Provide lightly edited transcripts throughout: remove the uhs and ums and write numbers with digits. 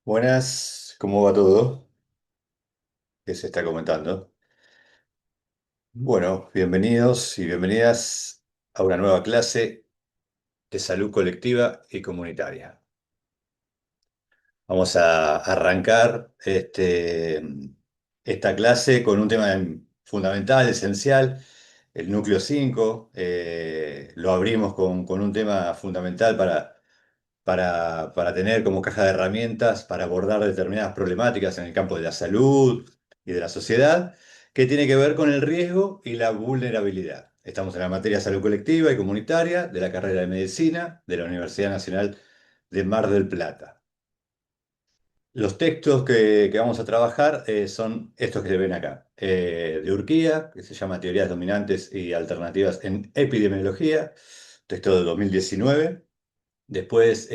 Buenas, ¿cómo va todo? ¿Qué se está comentando? Bueno, bienvenidos y bienvenidas a una nueva clase de salud colectiva y comunitaria. Vamos a arrancar esta clase con un tema fundamental, esencial, el núcleo 5. Lo abrimos con un tema fundamental para tener como caja de herramientas para abordar determinadas problemáticas en el campo de la salud y de la sociedad, que tiene que ver con el riesgo y la vulnerabilidad. Estamos en la materia de salud colectiva y comunitaria de la carrera de medicina de la Universidad Nacional de Mar del Plata. Los textos que vamos a trabajar son estos que se ven acá. De Urquía, que se llama Teorías Dominantes y Alternativas en Epidemiología, texto de 2019. Después,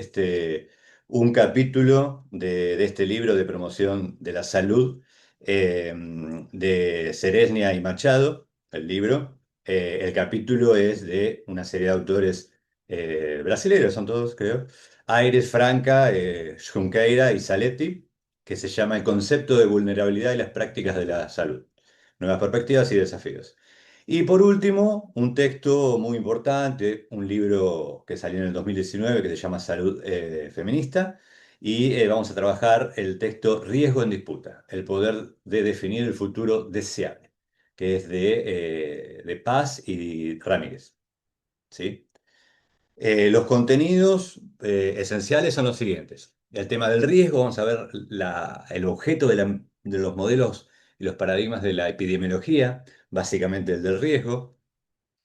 un capítulo de este libro de promoción de la salud de Seresnia y Machado, el libro. El capítulo es de una serie de autores brasileños, son todos, creo. Aires, Franca, Junqueira y Saletti, que se llama El concepto de vulnerabilidad y las prácticas de la salud. Nuevas perspectivas y desafíos. Y por último, un texto muy importante, un libro que salió en el 2019 que se llama Salud Feminista, y vamos a trabajar el texto Riesgo en disputa, el poder de definir el futuro deseable, que es de Paz y Ramírez, ¿sí? Los contenidos esenciales son los siguientes. El tema del riesgo, vamos a ver el objeto de los modelos y los paradigmas de la epidemiología, básicamente el del riesgo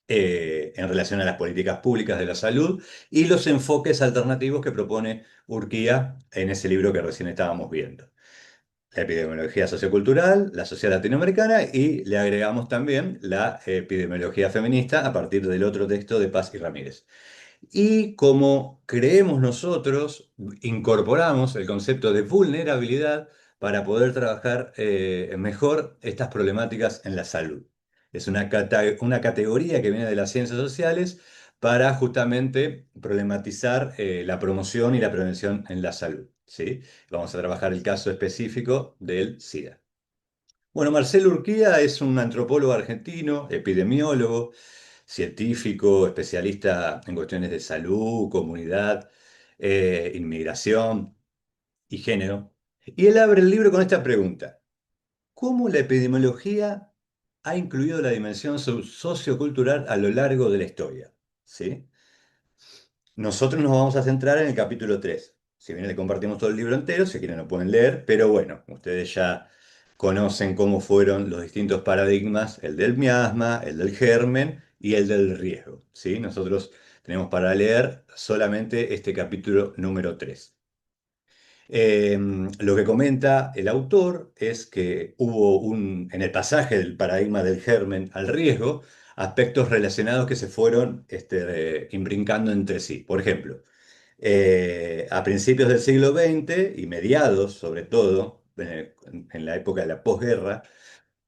en relación a las políticas públicas de la salud y los enfoques alternativos que propone Urquía en ese libro que recién estábamos viendo. La epidemiología sociocultural, la sociedad latinoamericana y le agregamos también la epidemiología feminista a partir del otro texto de Paz y Ramírez. Y como creemos nosotros, incorporamos el concepto de vulnerabilidad para poder trabajar mejor estas problemáticas en la salud. Es una categoría que viene de las ciencias sociales para justamente problematizar la promoción y la prevención en la salud, ¿sí? Vamos a trabajar el caso específico del SIDA. Bueno, Marcelo Urquía es un antropólogo argentino, epidemiólogo, científico, especialista en cuestiones de salud, comunidad, inmigración y género. Y él abre el libro con esta pregunta: ¿cómo la epidemiología ha incluido la dimensión sociocultural a lo largo de la historia? ¿Sí? Nosotros nos vamos a centrar en el capítulo 3. Si bien le compartimos todo el libro entero, si quieren lo pueden leer, pero bueno, ustedes ya conocen cómo fueron los distintos paradigmas, el del miasma, el del germen y el del riesgo, ¿sí? Nosotros tenemos para leer solamente este capítulo número 3. Lo que comenta el autor es que hubo en el pasaje del paradigma del germen al riesgo, aspectos relacionados que se fueron imbrincando entre sí. Por ejemplo, a principios del siglo XX y mediados, sobre todo, en la época de la posguerra,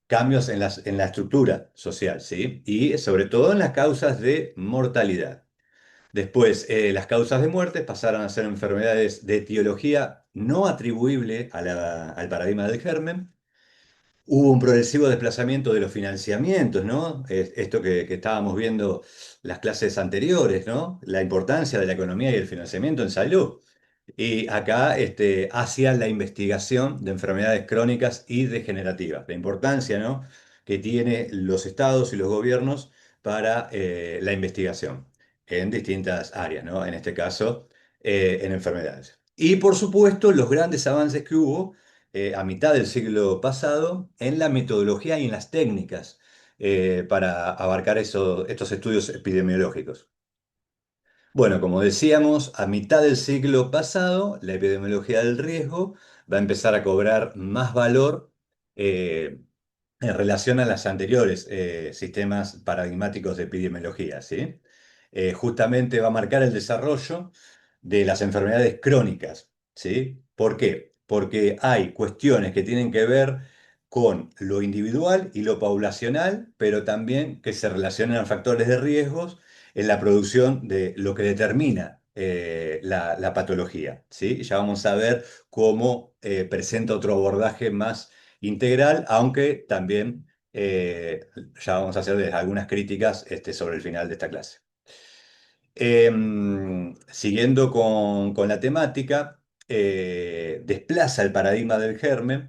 cambios en la estructura social, ¿sí? Y sobre todo en las causas de mortalidad. Después, las causas de muerte pasaron a ser enfermedades de etiología no atribuible al paradigma del germen. Hubo un progresivo desplazamiento de los financiamientos, ¿no? Esto que estábamos viendo las clases anteriores, ¿no? La importancia de la economía y el financiamiento en salud. Y acá hacia la investigación de enfermedades crónicas y degenerativas, la importancia, ¿no?, que tiene los estados y los gobiernos para la investigación en distintas áreas, ¿no? En este caso, en enfermedades. Y por supuesto, los grandes avances que hubo a mitad del siglo pasado en la metodología y en las técnicas para abarcar estos estudios epidemiológicos. Bueno, como decíamos, a mitad del siglo pasado, la epidemiología del riesgo va a empezar a cobrar más valor eh, en relación a las anteriores sistemas paradigmáticos de epidemiología, ¿sí? Justamente va a marcar el desarrollo de las enfermedades crónicas, ¿sí? ¿Por qué? Porque hay cuestiones que tienen que ver con lo individual y lo poblacional, pero también que se relacionan a factores de riesgos en la producción de lo que determina la patología, ¿sí? Ya vamos a ver cómo presenta otro abordaje más integral, aunque también ya vamos a hacer algunas críticas sobre el final de esta clase. Siguiendo con la temática, desplaza el paradigma del germen.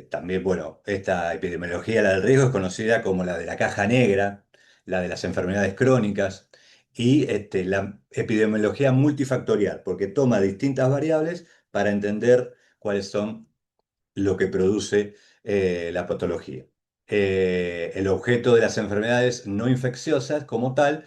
También, bueno, esta epidemiología, la del riesgo, es conocida como la de la caja negra, la de las enfermedades crónicas y la epidemiología multifactorial, porque toma distintas variables para entender cuáles son lo que produce la patología. El objeto de las enfermedades no infecciosas como tal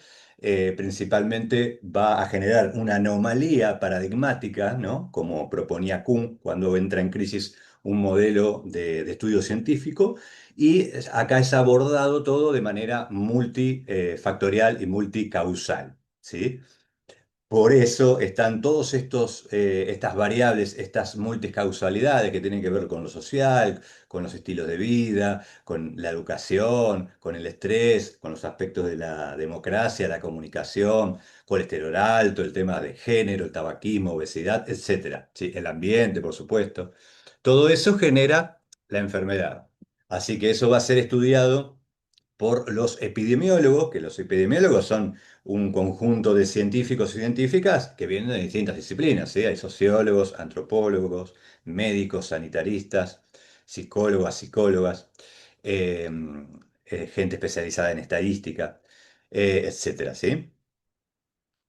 principalmente va a generar una anomalía paradigmática, ¿no? Como proponía Kuhn cuando entra en crisis un modelo de estudio científico, y acá es abordado todo de manera multifactorial y multicausal, ¿sí? Por eso están todos estas variables, estas multicausalidades que tienen que ver con lo social, con los estilos de vida, con la educación, con el estrés, con los aspectos de la democracia, la comunicación, colesterol alto, el tema de género, el tabaquismo, obesidad, etcétera. Sí, el ambiente, por supuesto. Todo eso genera la enfermedad. Así que eso va a ser estudiado por los epidemiólogos, que los epidemiólogos son un conjunto de científicos y científicas que vienen de distintas disciplinas, ¿sí? Hay sociólogos, antropólogos, médicos, sanitaristas, psicólogas, psicólogas, eh, gente especializada en estadística, etcétera, ¿sí?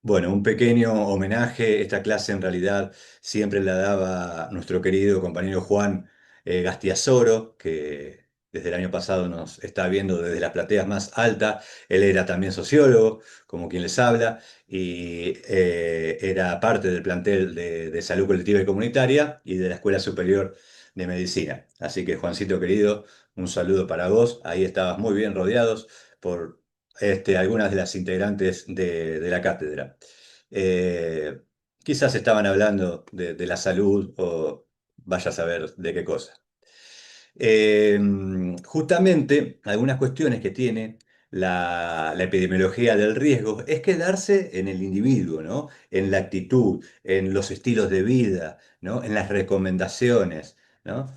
Bueno, un pequeño homenaje. Esta clase en realidad siempre la daba nuestro querido compañero Juan Gastiazoro, que desde el año pasado nos está viendo desde las plateas más altas. Él era también sociólogo, como quien les habla, y era parte del plantel de Salud Colectiva y Comunitaria y de la Escuela Superior de Medicina. Así que, Juancito querido, un saludo para vos. Ahí estabas muy bien rodeados por algunas de las integrantes de la cátedra. Eh, Quizás estaban hablando de la salud o vaya a saber de qué cosa. Eh, Justamente algunas cuestiones que tiene la epidemiología del riesgo es quedarse en el individuo, ¿no? En la actitud, en los estilos de vida, ¿no? En las recomendaciones, ¿no?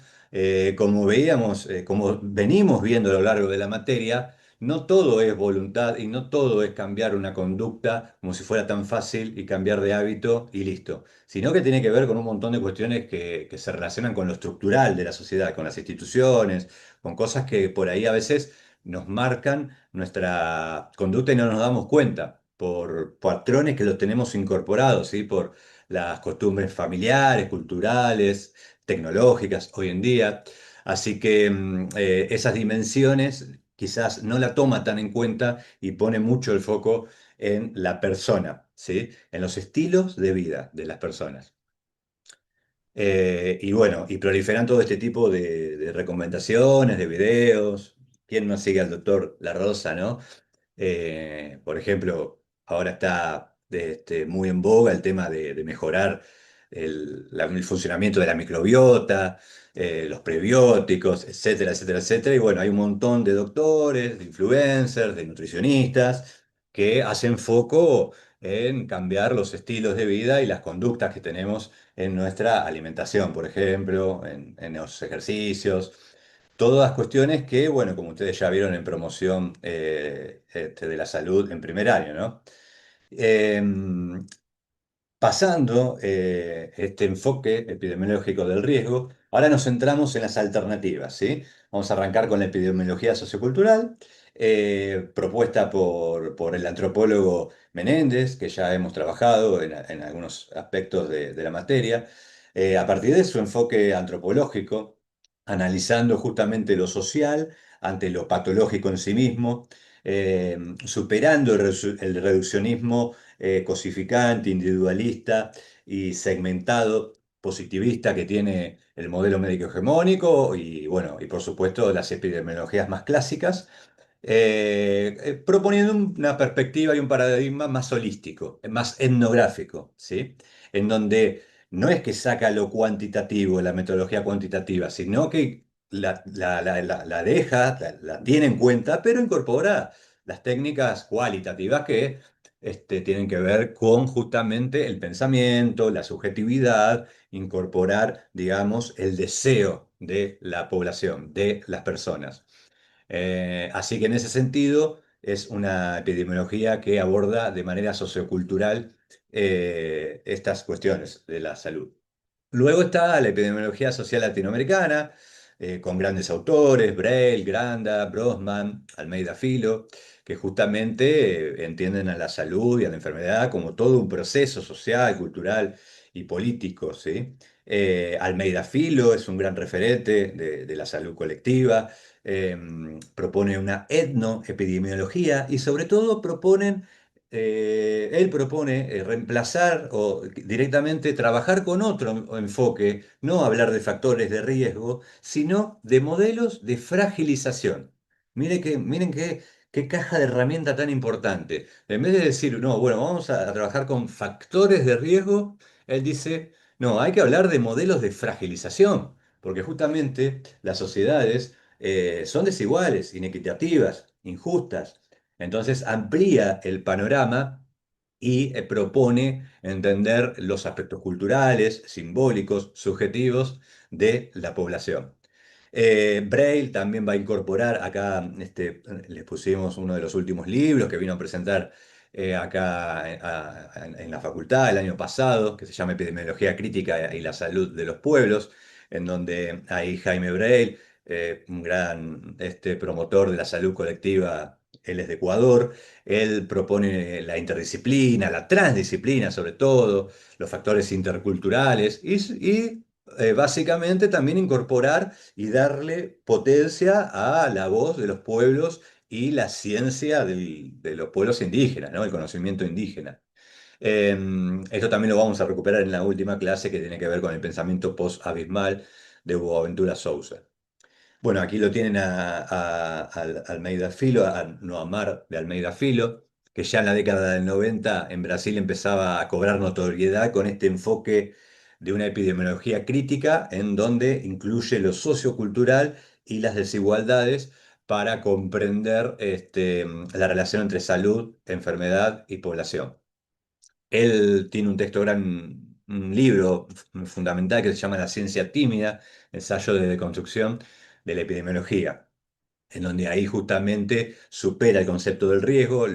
Como veíamos, como venimos viendo a lo largo de la materia, no todo es voluntad y no todo es cambiar una conducta como si fuera tan fácil y cambiar de hábito y listo, sino que tiene que ver con un montón de cuestiones que se relacionan con lo estructural de la sociedad, con las instituciones, con cosas que por ahí a veces nos marcan nuestra conducta y no nos damos cuenta por patrones que los tenemos incorporados, ¿sí? Por las costumbres familiares, culturales, tecnológicas hoy en día. Así que esas dimensiones quizás no la toma tan en cuenta y pone mucho el foco en la persona, ¿sí? En los estilos de vida de las personas. Y bueno, y proliferan todo este tipo de recomendaciones, de videos. ¿Quién no sigue al doctor La Rosa, no? Por ejemplo, ahora está muy en boga el tema de mejorar el funcionamiento de la microbiota, los prebióticos, etcétera, etcétera, etcétera. Y bueno, hay un montón de doctores, de influencers, de nutricionistas que hacen foco en cambiar los estilos de vida y las conductas que tenemos en nuestra alimentación, por ejemplo, en los ejercicios. Todas cuestiones que, bueno, como ustedes ya vieron en promoción de la salud en primer año, ¿no? Em, Pasando este enfoque epidemiológico del riesgo, ahora nos centramos en las alternativas, ¿sí? Vamos a arrancar con la epidemiología sociocultural, propuesta por el antropólogo Menéndez, que ya hemos trabajado en algunos aspectos de la materia. A partir de su enfoque antropológico, analizando justamente lo social ante lo patológico en sí mismo, superando el reduccionismo cosificante, individualista y segmentado, positivista que tiene el modelo médico hegemónico y, bueno, y por supuesto las epidemiologías más clásicas, proponiendo una perspectiva y un paradigma más holístico, más etnográfico, ¿sí? En donde no es que saca lo cuantitativo, la metodología cuantitativa, sino que la deja, la tiene en cuenta, pero incorpora las técnicas cualitativas que tienen que ver con justamente el pensamiento, la subjetividad, incorporar, digamos, el deseo de la población, de las personas. Así que en ese sentido es una epidemiología que aborda de manera sociocultural estas cuestiones de la salud. Luego está la epidemiología social latinoamericana, con grandes autores, Breil, Granda, Brossman, Almeida Filo, que justamente entienden a la salud y a la enfermedad como todo un proceso social, cultural y político, ¿sí? Almeida Filo es un gran referente de la salud colectiva, eh, propone una etnoepidemiología y sobre todo él propone reemplazar o directamente trabajar con otro enfoque, no hablar de factores de riesgo, sino de modelos de fragilización. Miren qué caja de herramienta tan importante. En vez de decir, no, bueno, vamos a trabajar con factores de riesgo, él dice, no, hay que hablar de modelos de fragilización, porque justamente las sociedades son desiguales, inequitativas, injustas. Entonces amplía el panorama y propone entender los aspectos culturales, simbólicos, subjetivos de la población. Braille también va a incorporar acá, les pusimos uno de los últimos libros que vino a presentar acá en la facultad el año pasado, que se llama Epidemiología Crítica y la Salud de los Pueblos, en donde ahí Jaime Braille, un gran promotor de la salud colectiva, él es de Ecuador, él propone la interdisciplina, la transdisciplina sobre todo, los factores interculturales y básicamente también incorporar y darle potencia a la voz de los pueblos y la ciencia de los pueblos indígenas, ¿no? El conocimiento indígena. Eh, Esto también lo vamos a recuperar en la última clase que tiene que ver con el pensamiento post-abismal de Boaventura Sousa. Bueno, aquí lo tienen a Almeida Filo, a Noamar de Almeida Filo, que ya en la década del 90 en Brasil empezaba a cobrar notoriedad con este enfoque de una epidemiología crítica en donde incluye lo sociocultural y las desigualdades para comprender la relación entre salud, enfermedad y población. Él tiene un texto un libro fundamental que se llama La ciencia tímida, ensayo de deconstrucción de la epidemiología, en donde ahí justamente supera el concepto del riesgo,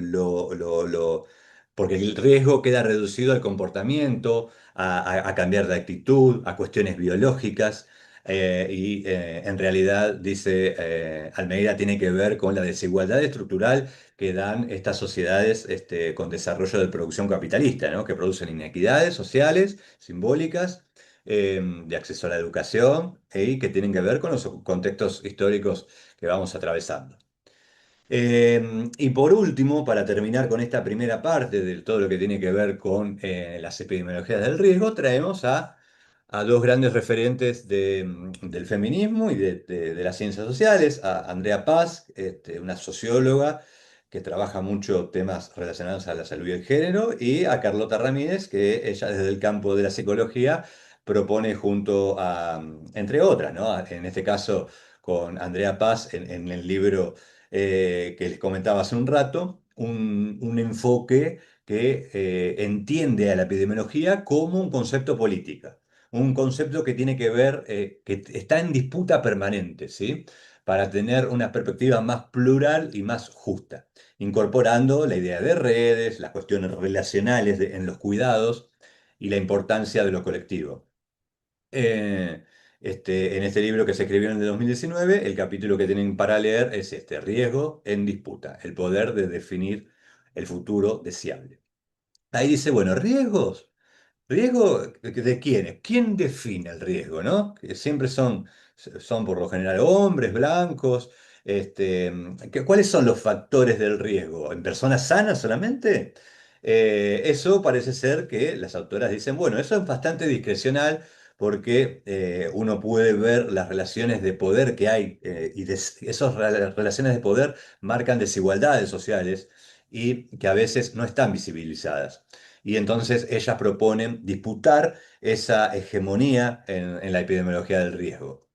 porque el riesgo queda reducido al comportamiento, a cambiar de actitud, a cuestiones biológicas, en realidad, dice Almeida, tiene que ver con la desigualdad estructural que dan estas sociedades con desarrollo de producción capitalista, ¿no? Que producen inequidades sociales, simbólicas, de acceso a la educación y que tienen que ver con los contextos históricos que vamos atravesando. Y por último, para terminar con esta primera parte de todo lo que tiene que ver con las epidemiologías del riesgo, traemos a dos grandes referentes del feminismo y de las ciencias sociales, a Andrea Paz, una socióloga que trabaja mucho temas relacionados a la salud y el género, y a Carlota Ramírez, que ella desde el campo de la psicología propone junto a, entre otras, ¿no? En este caso con Andrea Paz en el libro que les comentaba hace un rato, un enfoque que entiende a la epidemiología como un concepto política, un concepto que tiene que ver, que está en disputa permanente, ¿sí? Para tener una perspectiva más plural y más justa, incorporando la idea de redes, las cuestiones relacionales en los cuidados y la importancia de lo colectivo. Eh, en este libro que se escribió en el 2019, el capítulo que tienen para leer es este, Riesgo en disputa, el poder de definir el futuro deseable. Ahí dice, bueno, riesgos. ¿Riesgo de quiénes? ¿Quién define el riesgo, no? Que siempre son por lo general hombres, blancos. ¿Cuáles son los factores del riesgo? ¿En personas sanas solamente? Eso parece ser que las autoras dicen, bueno, eso es bastante discrecional porque uno puede ver las relaciones de poder que hay esas relaciones de poder marcan desigualdades sociales y que a veces no están visibilizadas. Y entonces ellas proponen disputar esa hegemonía en la epidemiología del riesgo.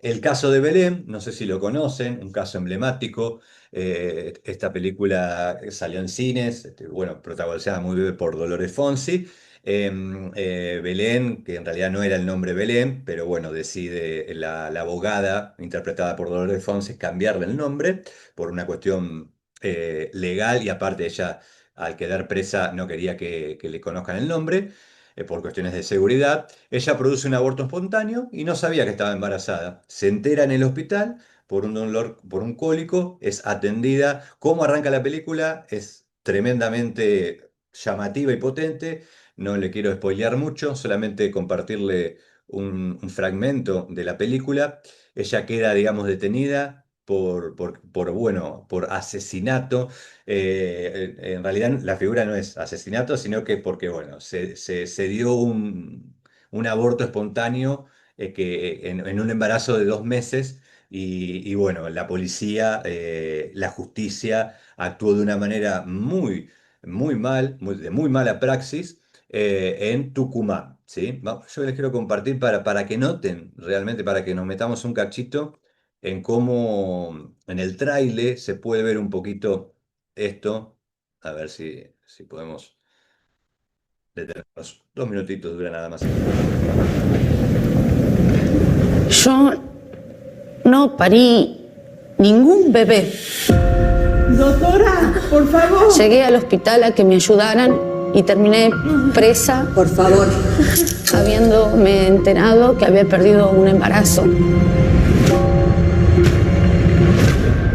El caso de Belén, no sé si lo conocen, un caso emblemático. Esta película salió en cines, bueno, protagonizada muy bien por Dolores Fonsi. Belén, que en realidad no era el nombre Belén, pero bueno, decide la abogada, interpretada por Dolores Fonsi, cambiarle el nombre por una cuestión legal y aparte ella, al quedar presa, no quería que le conozcan el nombre por cuestiones de seguridad. Ella produce un aborto espontáneo y no sabía que estaba embarazada. Se entera en el hospital por un dolor, por un cólico, es atendida. ¿Cómo arranca la película? Es tremendamente llamativa y potente. No le quiero spoilear mucho, solamente compartirle un fragmento de la película. Ella queda, digamos, detenida bueno, por asesinato. En realidad la figura no es asesinato, sino que porque, bueno, se dio un aborto espontáneo en un embarazo de 2 meses y, bueno, la policía, la justicia actuó de una manera muy mal, de muy mala praxis en Tucumán, ¿sí? Yo les quiero compartir para que noten realmente, para que nos metamos un cachito en cómo en el tráiler se puede ver un poquito esto, a ver si podemos detenernos. 2 minutitos dura nada más esto. Yo no parí ningún bebé. Doctora, por favor. Llegué al hospital a que me ayudaran y terminé presa, Por favor. habiéndome enterado que había perdido un embarazo.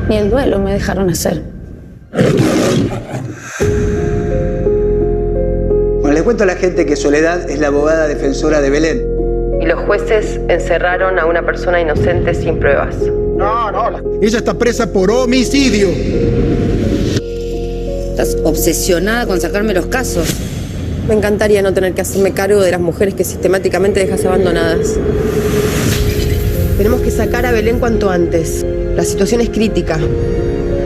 Ni el duelo me dejaron hacer. Bueno, le cuento a la gente que Soledad es la abogada defensora de Belén. Y los jueces encerraron a una persona inocente sin pruebas. Ella está presa por homicidio. Estás obsesionada con sacarme los casos. Me encantaría no tener que hacerme cargo de las mujeres que sistemáticamente dejas abandonadas. Tenemos que sacar a Belén cuanto antes. La situación es crítica.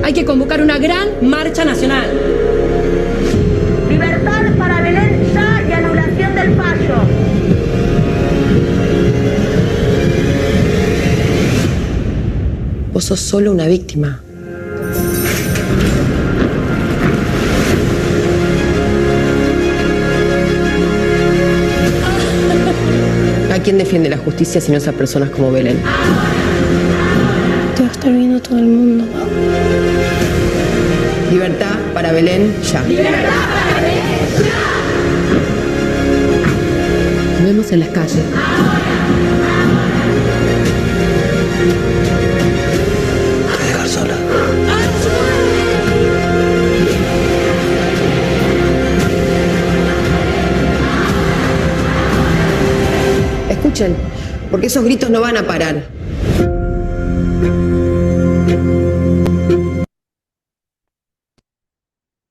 Hay que convocar una gran marcha nacional. Libertad para Belén ya y anulación del fallo. Vos sos solo una víctima. ¿A quién defiende la justicia si no es a personas como Belén? Te va a estar viendo todo el mundo. Libertad para Belén ya. Nos vemos en las calles. Te voy a dejar sola. Escuchen, porque esos gritos no van a parar.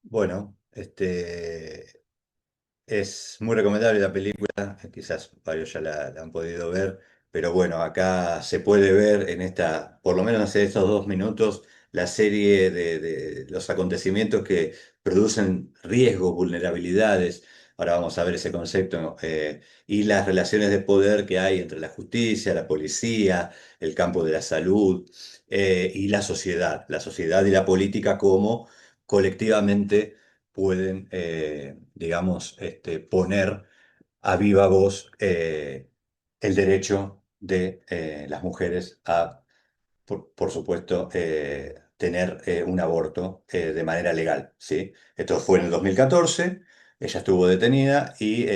Bueno, es muy recomendable la película, quizás varios ya la han podido ver, pero bueno, acá se puede ver en por lo menos en estos 2 minutos, la serie de los acontecimientos que producen riesgos, vulnerabilidades. Ahora vamos a ver ese concepto, y las relaciones de poder que hay entre la justicia, la policía, el campo de la salud, y la sociedad y la política como colectivamente pueden, digamos, poner a viva voz el derecho de las mujeres a, por supuesto, tener un aborto de manera legal, ¿sí? Esto fue en el 2014, ella estuvo detenida y,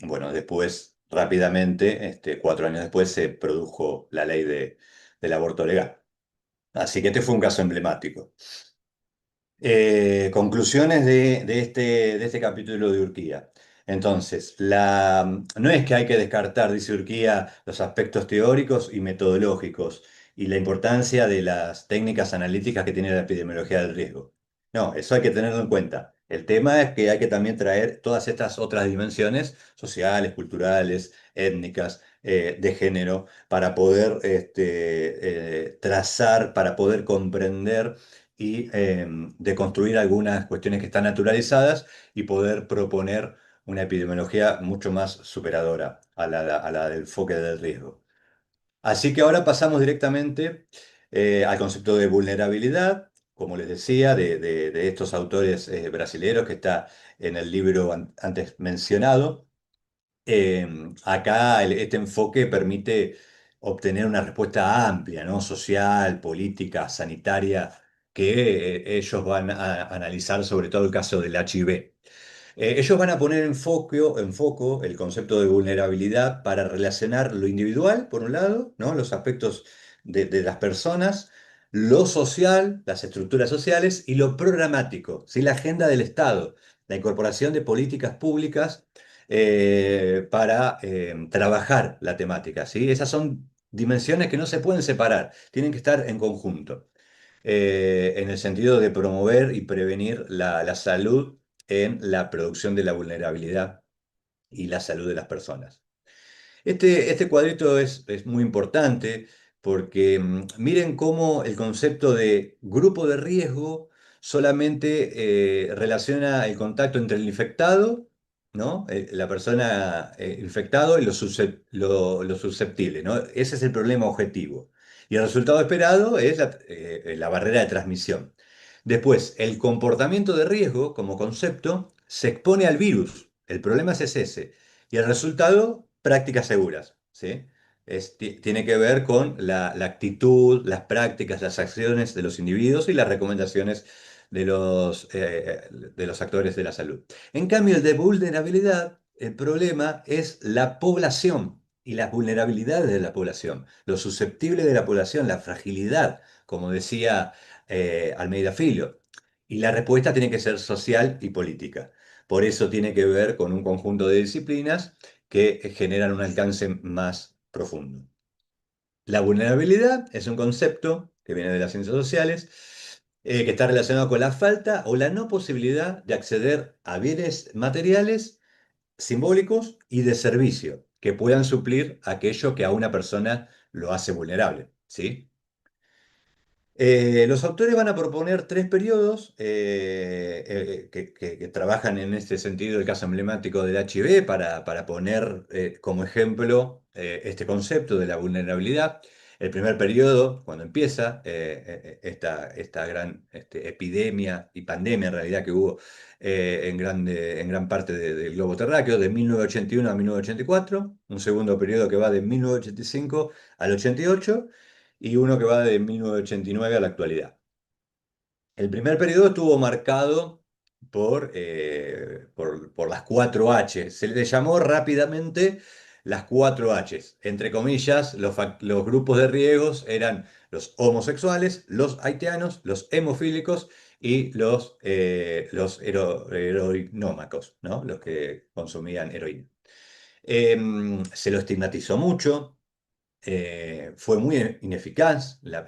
bueno, después, rápidamente, 4 años después, se produjo la ley del aborto legal. Así que este fue un caso emblemático. Conclusiones de este capítulo de Urquía. Entonces, no es que hay que descartar, dice Urquía, los aspectos teóricos y metodológicos y la importancia de las técnicas analíticas que tiene la epidemiología del riesgo. No, eso hay que tenerlo en cuenta. El tema es que hay que también traer todas estas otras dimensiones sociales, culturales, étnicas, de género, para poder trazar, para poder comprender y de construir algunas cuestiones que están naturalizadas y poder proponer una epidemiología mucho más superadora a la del enfoque del riesgo. Así que ahora pasamos directamente al concepto de vulnerabilidad, como les decía, de estos autores brasileños que está en el libro antes mencionado. Acá este enfoque permite obtener una respuesta amplia, ¿no? Social, política, sanitaria, que ellos van a analizar sobre todo el caso del HIV. Ellos van a poner en foco el concepto de vulnerabilidad para relacionar lo individual, por un lado, ¿no? Los aspectos de las personas, lo social, las estructuras sociales, y lo programático, ¿sí? La agenda del Estado, la incorporación de políticas públicas para trabajar la temática, ¿sí? Esas son dimensiones que no se pueden separar, tienen que estar en conjunto, en el sentido de promover y prevenir la salud en la producción de la vulnerabilidad y la salud de las personas. Este cuadrito es muy importante porque miren cómo el concepto de grupo de riesgo solamente relaciona el contacto entre el infectado, ¿no? La persona infectado y lo susceptible, ¿no? Ese es el problema objetivo. Y el resultado esperado es la barrera de transmisión. Después, el comportamiento de riesgo como concepto se expone al virus. El problema es ese. Y el resultado, prácticas seguras, ¿sí? Tiene que ver con la actitud, las prácticas, las acciones de los individuos y las recomendaciones de los actores de la salud. En cambio, el de vulnerabilidad, el problema es la población y las vulnerabilidades de la población, lo susceptible de la población, la fragilidad, como decía Almeida Filho. Y la respuesta tiene que ser social y política. Por eso tiene que ver con un conjunto de disciplinas que generan un alcance más profundo. La vulnerabilidad es un concepto que viene de las ciencias sociales, que está relacionado con la falta o la no posibilidad de acceder a bienes materiales, simbólicos y de servicio que puedan suplir aquello que a una persona lo hace vulnerable, ¿sí? Los autores van a proponer tres periodos que trabajan en este sentido, el caso emblemático del HIV, para poner como ejemplo este concepto de la vulnerabilidad. El primer periodo, cuando empieza esta gran epidemia y pandemia en realidad que hubo en gran parte del globo terráqueo, de 1981 a 1984. Un segundo periodo que va de 1985 al 88 y uno que va de 1989 a la actualidad. El primer periodo estuvo marcado por las cuatro H. Se le llamó rápidamente las cuatro H. Entre comillas, los grupos de riesgos eran los homosexuales, los haitianos, los hemofílicos y los heroinómacos, ¿no? Los que consumían heroína. Se lo estigmatizó mucho. Fue muy ineficaz la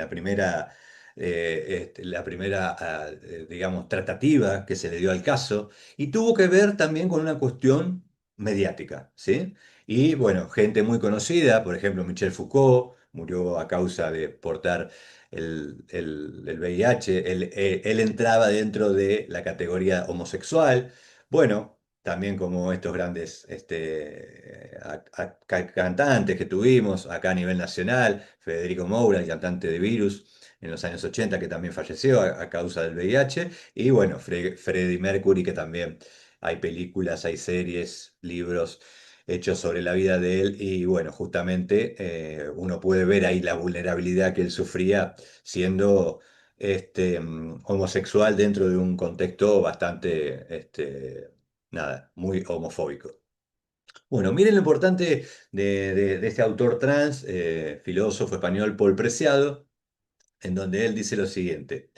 primera digamos, tratativa que se le dio al caso y tuvo que ver también con una cuestión mediática, ¿sí? Y bueno, gente muy conocida, por ejemplo, Michel Foucault, murió a causa de portar el VIH, él entraba dentro de la categoría homosexual. Bueno, también como estos grandes cantantes que tuvimos acá a nivel nacional, Federico Moura, el cantante de Virus en los años 80, que también falleció a causa del VIH, y bueno, Freddie Mercury, que también hay películas, hay series, libros hechos sobre la vida de él, y bueno, justamente uno puede ver ahí la vulnerabilidad que él sufría siendo homosexual dentro de un contexto bastante nada, muy homofóbico. Bueno, miren lo importante de este autor trans, filósofo español Paul Preciado, en donde él dice lo siguiente,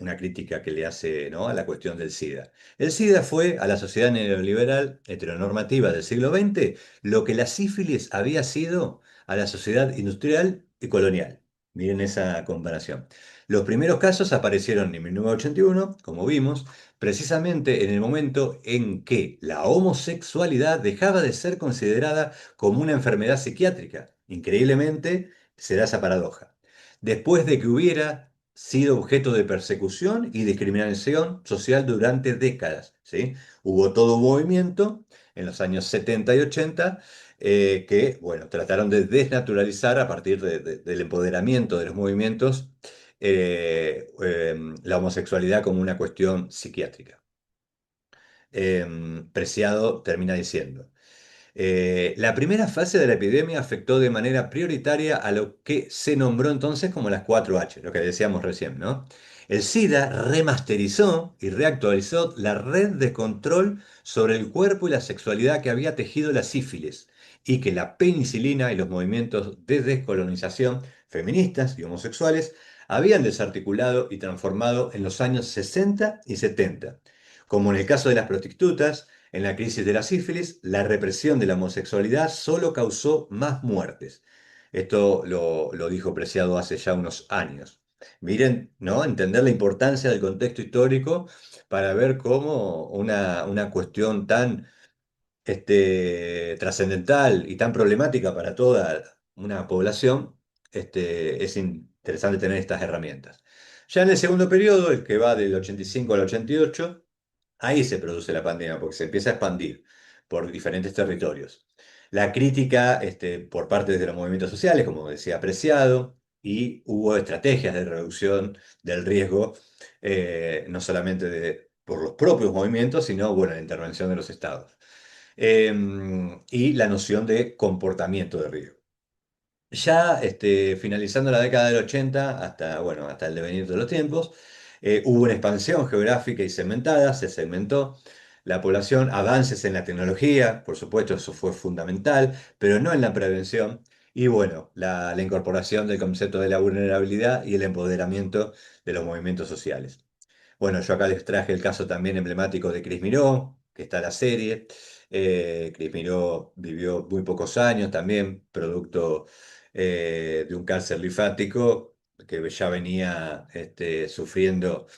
una crítica que le hace, ¿no?, a la cuestión del SIDA. El SIDA fue a la sociedad neoliberal heteronormativa del siglo XX lo que la sífilis había sido a la sociedad industrial y colonial. Miren esa comparación. Los primeros casos aparecieron en 1981, como vimos, precisamente en el momento en que la homosexualidad dejaba de ser considerada como una enfermedad psiquiátrica. Increíblemente, se da esa paradoja. Después de que hubiera sido objeto de persecución y discriminación social durante décadas, ¿sí? Hubo todo un movimiento en los años 70 y 80 que, bueno, trataron de desnaturalizar a partir del empoderamiento de los movimientos la homosexualidad como una cuestión psiquiátrica. Preciado termina diciendo. La primera fase de la epidemia afectó de manera prioritaria a lo que se nombró entonces como las 4H, lo que decíamos recién, ¿no? El SIDA remasterizó y reactualizó la red de control sobre el cuerpo y la sexualidad que había tejido la sífilis y que la penicilina y los movimientos de descolonización feministas y homosexuales habían desarticulado y transformado en los años 60 y 70, como en el caso de las prostitutas. En la crisis de la sífilis, la represión de la homosexualidad solo causó más muertes. Esto lo dijo Preciado hace ya unos años. Miren, ¿no? Entender la importancia del contexto histórico para ver cómo una cuestión tan trascendental y tan problemática para toda una población, es interesante tener estas herramientas. Ya en el segundo periodo, el que va del 85 al 88, ahí se produce la pandemia, porque se empieza a expandir por diferentes territorios. La crítica por parte de los movimientos sociales, como decía Preciado, y hubo estrategias de reducción del riesgo, no solamente por los propios movimientos, sino, bueno, la intervención de los estados. Y la noción de comportamiento de riesgo. Ya finalizando la década del 80 hasta, bueno, hasta el devenir de los tiempos, hubo una expansión geográfica y segmentada, se segmentó la población, avances en la tecnología, por supuesto, eso fue fundamental, pero no en la prevención, y bueno, la incorporación del concepto de la vulnerabilidad y el empoderamiento de los movimientos sociales. Bueno, yo acá les traje el caso también emblemático de Cris Miró, que está en la serie. Cris Miró vivió muy pocos años también, producto de un cáncer linfático que ya venía sufriendo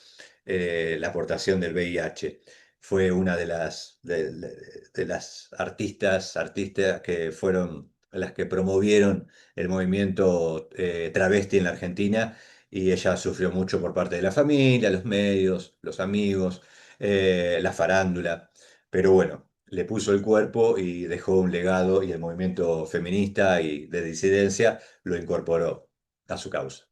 la aportación del VIH. Fue una de las artistas que fueron las que promovieron el movimiento travesti en la Argentina, y ella sufrió mucho por parte de la familia, los medios, los amigos, la farándula, pero bueno, le puso el cuerpo y dejó un legado, y el movimiento feminista y de disidencia lo incorporó a su causa.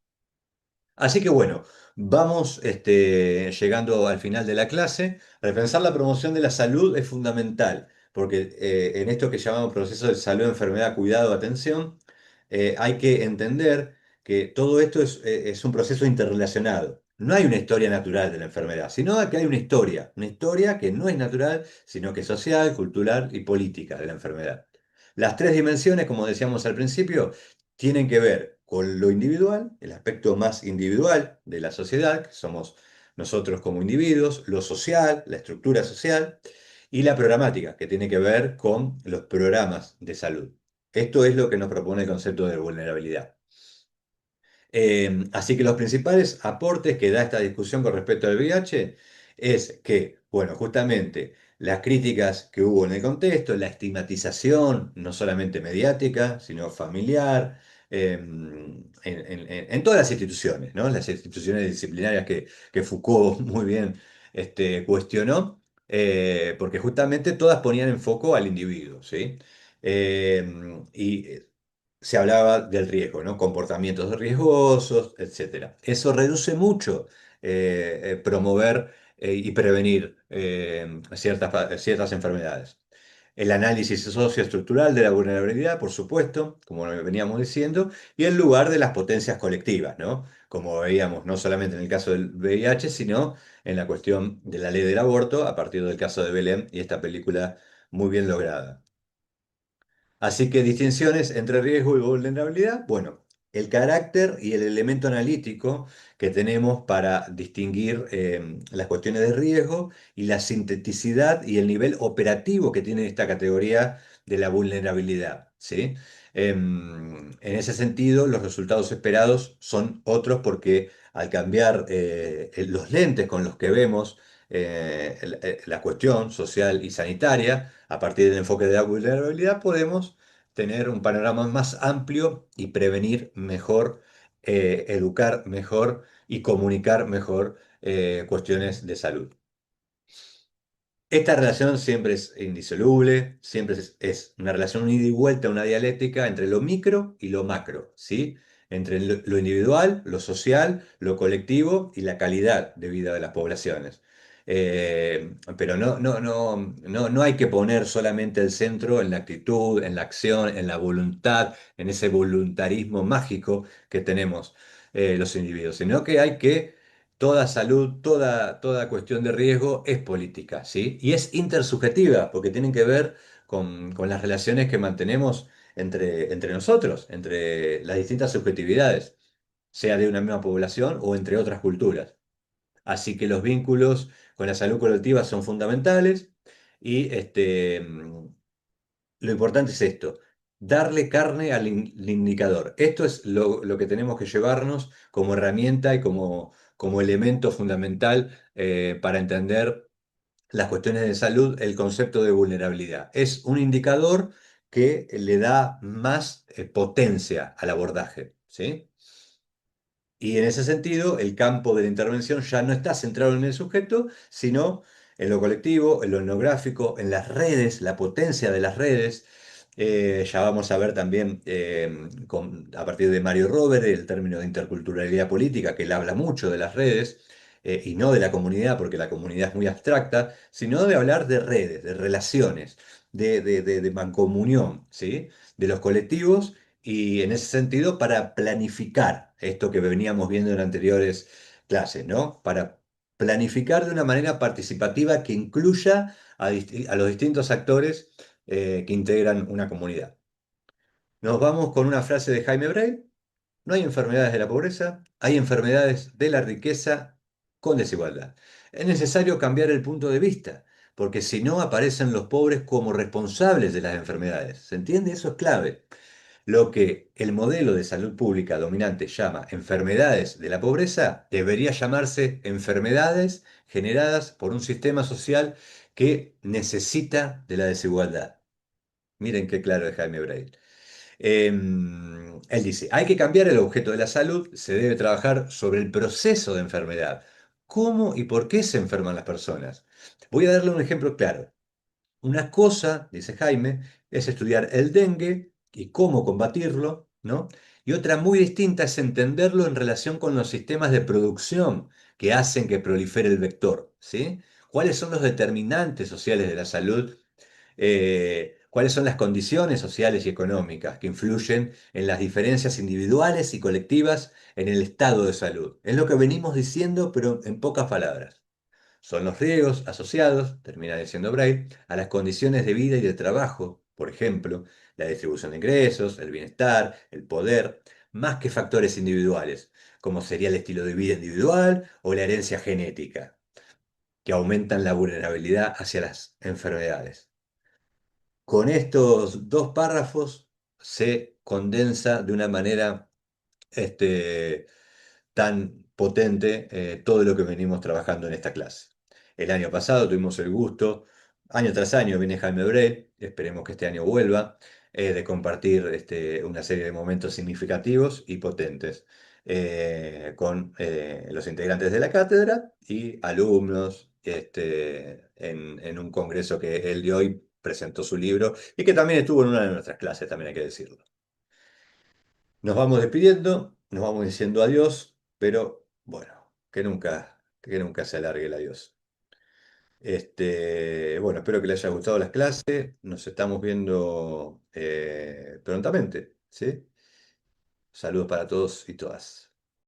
Así que bueno, vamos llegando al final de la clase. Repensar la promoción de la salud es fundamental, porque en esto que llamamos proceso de salud, enfermedad, cuidado, atención, hay que entender que todo esto es un proceso interrelacionado. No hay una historia natural de la enfermedad, sino que hay una historia que no es natural, sino que es social, cultural y política de la enfermedad. Las tres dimensiones, como decíamos al principio, tienen que ver con lo individual, el aspecto más individual de la sociedad, que somos nosotros como individuos, lo social, la estructura social, y la programática, que tiene que ver con los programas de salud. Esto es lo que nos propone el concepto de vulnerabilidad. Así que los principales aportes que da esta discusión con respecto al VIH es que, bueno, justamente las críticas que hubo en el contexto, la estigmatización, no solamente mediática, sino familiar, en todas las instituciones, ¿no? Las instituciones disciplinarias que Foucault muy bien cuestionó, porque justamente todas ponían en foco al individuo, ¿sí? Y se hablaba del riesgo, ¿no? Comportamientos riesgosos, etcétera. Eso reduce mucho promover y prevenir ciertas enfermedades. El análisis socioestructural de la vulnerabilidad, por supuesto, como veníamos diciendo, y el lugar de las potencias colectivas, ¿no? Como veíamos no solamente en el caso del VIH, sino en la cuestión de la ley del aborto, a partir del caso de Belén y esta película muy bien lograda. Así que distinciones entre riesgo y vulnerabilidad. Bueno, el carácter y el elemento analítico que tenemos para distinguir las cuestiones de riesgo, y la sinteticidad y el nivel operativo que tiene esta categoría de la vulnerabilidad, ¿sí? En ese sentido, los resultados esperados son otros, porque al cambiar los lentes con los que vemos la cuestión social y sanitaria, a partir del enfoque de la vulnerabilidad, podemos tener un panorama más amplio y prevenir mejor educar mejor y comunicar mejor cuestiones de salud. Esta relación siempre es indisoluble, siempre es una relación ida y vuelta, una dialéctica entre lo micro y lo macro, ¿sí? Entre lo individual, lo social, lo colectivo y la calidad de vida de las poblaciones. Pero no hay que poner solamente el centro en la actitud, en la acción, en la voluntad, en ese voluntarismo mágico que tenemos los individuos, sino que hay que toda salud, toda cuestión de riesgo es política, ¿sí? Y es intersubjetiva, porque tienen que ver con las relaciones que mantenemos entre nosotros, entre las distintas subjetividades, sea de una misma población o entre otras culturas. Así que los vínculos con la salud colectiva son fundamentales y lo importante es esto, darle carne al indicador. Esto es lo que tenemos que llevarnos como herramienta y como elemento fundamental para entender las cuestiones de salud, el concepto de vulnerabilidad. Es un indicador que le da más potencia al abordaje, ¿sí? Y en ese sentido, el campo de la intervención ya no está centrado en el sujeto, sino en lo colectivo, en lo etnográfico, en las redes, la potencia de las redes. Ya vamos a ver también a partir de Mario Robert el término de interculturalidad política, que él habla mucho de las redes y no de la comunidad, porque la comunidad es muy abstracta, sino de hablar de redes, de relaciones, de mancomunión, ¿sí? De los colectivos y en ese sentido para planificar esto que veníamos viendo en anteriores clases, ¿no? Para planificar de una manera participativa que incluya a los distintos actores que integran una comunidad. Nos vamos con una frase de Jaime Breil. No hay enfermedades de la pobreza, hay enfermedades de la riqueza con desigualdad. Es necesario cambiar el punto de vista, porque si no aparecen los pobres como responsables de las enfermedades. ¿Se entiende? Eso es clave. Lo que el modelo de salud pública dominante llama enfermedades de la pobreza debería llamarse enfermedades generadas por un sistema social que necesita de la desigualdad. Miren qué claro es Jaime Breil. Él dice, hay que cambiar el objeto de la salud, se debe trabajar sobre el proceso de enfermedad. ¿Cómo y por qué se enferman las personas? Voy a darle un ejemplo claro. Una cosa, dice Jaime, es estudiar el dengue y cómo combatirlo, ¿no? Y otra muy distinta es entenderlo en relación con los sistemas de producción que hacen que prolifere el vector, ¿sí? ¿Cuáles son los determinantes sociales de la salud? ¿Cuáles son las condiciones sociales y económicas que influyen en las diferencias individuales y colectivas en el estado de salud? Es lo que venimos diciendo, pero en pocas palabras. Son los riesgos asociados, termina diciendo Braille, a las condiciones de vida y de trabajo, por ejemplo, la distribución de ingresos, el bienestar, el poder, más que factores individuales, como sería el estilo de vida individual o la herencia genética, que aumentan la vulnerabilidad hacia las enfermedades. Con estos dos párrafos se condensa de una manera este, tan potente todo lo que venimos trabajando en esta clase. El año pasado tuvimos el gusto, año tras año viene Jaime Brel, esperemos que este año vuelva, de compartir una serie de momentos significativos y potentes con los integrantes de la cátedra y alumnos en un congreso que él de hoy presentó su libro y que también estuvo en una de nuestras clases, también hay que decirlo. Nos vamos despidiendo, nos vamos diciendo adiós, pero bueno, que nunca se alargue el adiós. Bueno, espero que les haya gustado las clases. Nos estamos viendo prontamente, ¿sí? Saludos para todos y todas.